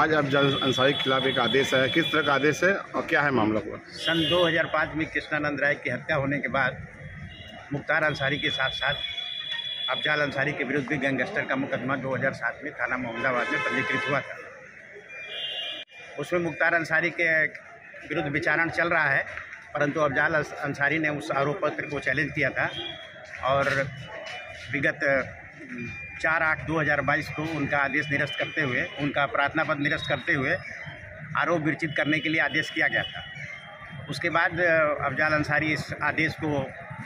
आज अफजाल अंसारी के खिलाफ एक आदेश है, किस तरह का आदेश है और क्या है मामला हुआ? सन 2005 में कृष्णानंद राय की हत्या होने के बाद मुख्तार अंसारी के साथ साथ अफजाल अंसारी के विरुद्ध भी गैंगस्टर का मुकदमा 2007 में थाना मोहम्मदाबाद में पंजीकृत हुआ था। उसमें मुख्तार अंसारी के विरुद्ध विचारण चल रहा है, परंतु अफजाल अंसारी ने उस आरोप पत्र को चैलेंज किया था और विगत 4/8/2022 को उनका आदेश निरस्त करते हुए, उनका प्रार्थना पत्र निरस्त करते हुए आरोप विरचित करने के लिए आदेश किया गया था। उसके बाद अफजाल अंसारी इस आदेश को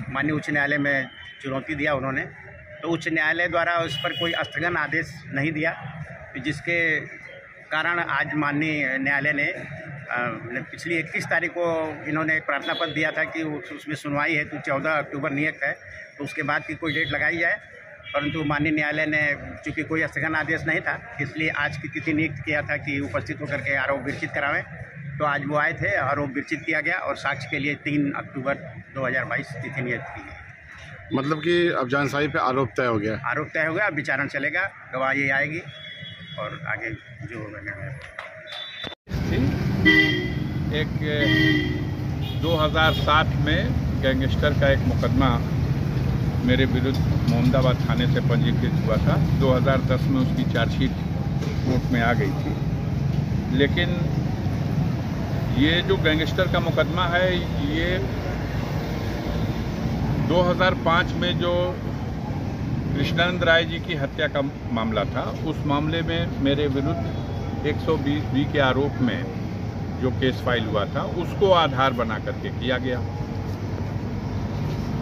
माननीय उच्च न्यायालय में चुनौती दिया उन्होंने, तो उच्च न्यायालय द्वारा उस पर कोई स्थगन आदेश नहीं दिया, जिसके कारण आज माननीय न्यायालय ने पिछली 21 तारीख को इन्होंने एक प्रार्थना पत्र दिया था कि उसमें सुनवाई है तो 14 अक्टूबर नियत है, तो उसके बाद की कोई डेट लगाई जाए। परंतु माननीय न्यायालय ने चूँकि कोई स्थगन आदेश नहीं था, इसलिए आज की तिथि नियुक्त किया था कि उपस्थित होकर के आरोप विरचित करावें। तो आज वो आए थे, आरोप विरचित किया गया और साक्ष्य के लिए 3 अक्टूबर 2022 तिथि नियुक्त की गई। मतलब कि अफजाल अंसारी पे आरोप तय हो गया? आरोप तय हो गया, विचारण चलेगा, गवाही आएगी और आगे जो होगा। एक 2007 में गैंगस्टर का एक मुकदमा मेरे विरुद्ध मोहम्मदाबाद थाने से पंजीकृत हुआ था। 2010 में उसकी चार्जशीट कोर्ट में आ गई थी, लेकिन ये जो गैंगस्टर का मुकदमा है ये 2005 में जो कृष्णानंद राय जी की हत्या का मामला था, उस मामले में मेरे विरुद्ध 120B के आरोप में जो केस फाइल हुआ था उसको आधार बना करके किया गया।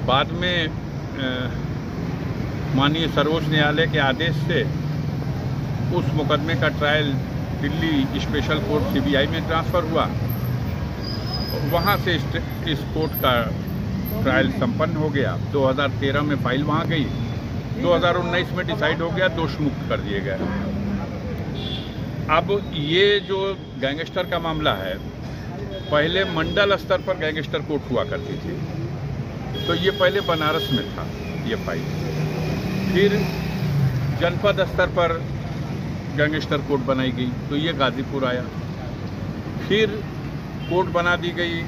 बाद में माननीय सर्वोच्च न्यायालय के आदेश से उस मुकदमे का trial Delhi special court CBI में ट्रांसफ़र हुआ। वहाँ से इस कोर्ट का ट्रायल संपन्न हो गया। 2013 में फाइल वहाँ गई, 2019 में डिसाइड हो गया, दोष मुक्त कर दिए गए। अब ये जो गैंगस्टर का मामला है, पहले मंडल स्तर पर गैंगस्टर कोर्ट हुआ करती थी, तो ये पहले बनारस में था ये फाइल। फिर जनपद स्तर पर गैंगस्टर कोर्ट बनाई गई तो ये गाजीपुर आया। फिर कोर्ट बना दी गई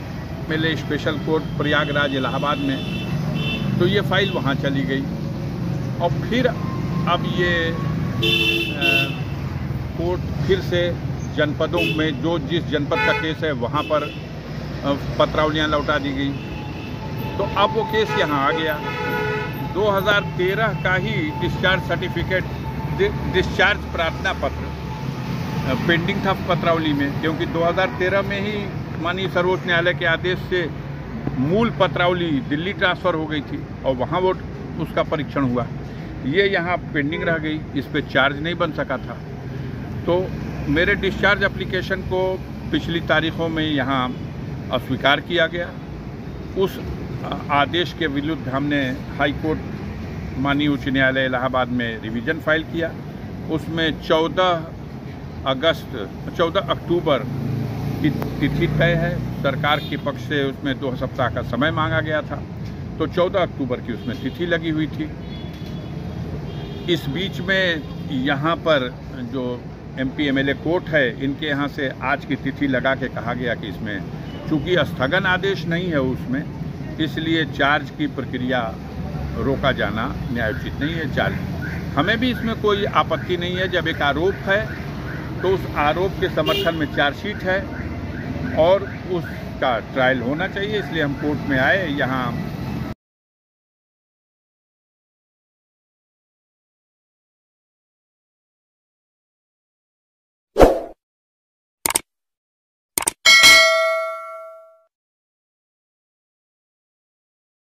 पहले स्पेशल कोर्ट प्रयागराज इलाहाबाद में, तो ये फाइल वहाँ चली गई। और फिर अब ये कोर्ट फिर से जनपदों में जो जिस जनपद का केस है वहाँ पर पत्रावलियाँ लौटा दी गई। तो अब वो केस यहाँ आ गया। 2013 का ही डिस्चार्ज सर्टिफिकेट, डिस्चार्ज प्रार्थना पत्र पेंडिंग था पत्रावली में, क्योंकि 2013 में ही माननीय सर्वोच्च न्यायालय के आदेश से मूल पत्रावली दिल्ली ट्रांसफ़र हो गई थी और वहाँ वो उसका परीक्षण हुआ। ये यहाँ पेंडिंग रह गई, इस पर चार्ज नहीं बन सका था। तो मेरे डिस्चार्ज एप्लीकेशन को पिछली तारीखों में यहाँ अस्वीकार किया गया। उस आदेश के विरुद्ध हमने हाई कोर्ट माननीय उच्च न्यायालय इलाहाबाद में रिवीजन फाइल किया। उसमें 14 अक्टूबर की तिथि तय है। सरकार के पक्ष से उसमें 2 सप्ताह का समय मांगा गया था, तो 14 अक्टूबर की उसमें तिथि लगी हुई थी। इस बीच में यहाँ पर जो MP MLA कोर्ट है, इनके यहाँ से आज की तिथि लगा के कहा गया कि इसमें चूँकि स्थगन आदेश नहीं है उसमें, इसलिए चार्ज की प्रक्रिया रोका जाना न्यायोचित नहीं है। चार्ज हमें भी इसमें कोई आपत्ति नहीं है। जब एक आरोप है तो उस आरोप के समर्थन में चार्जशीट है और उसका ट्रायल होना चाहिए, इसलिए हम कोर्ट में आए। यहाँ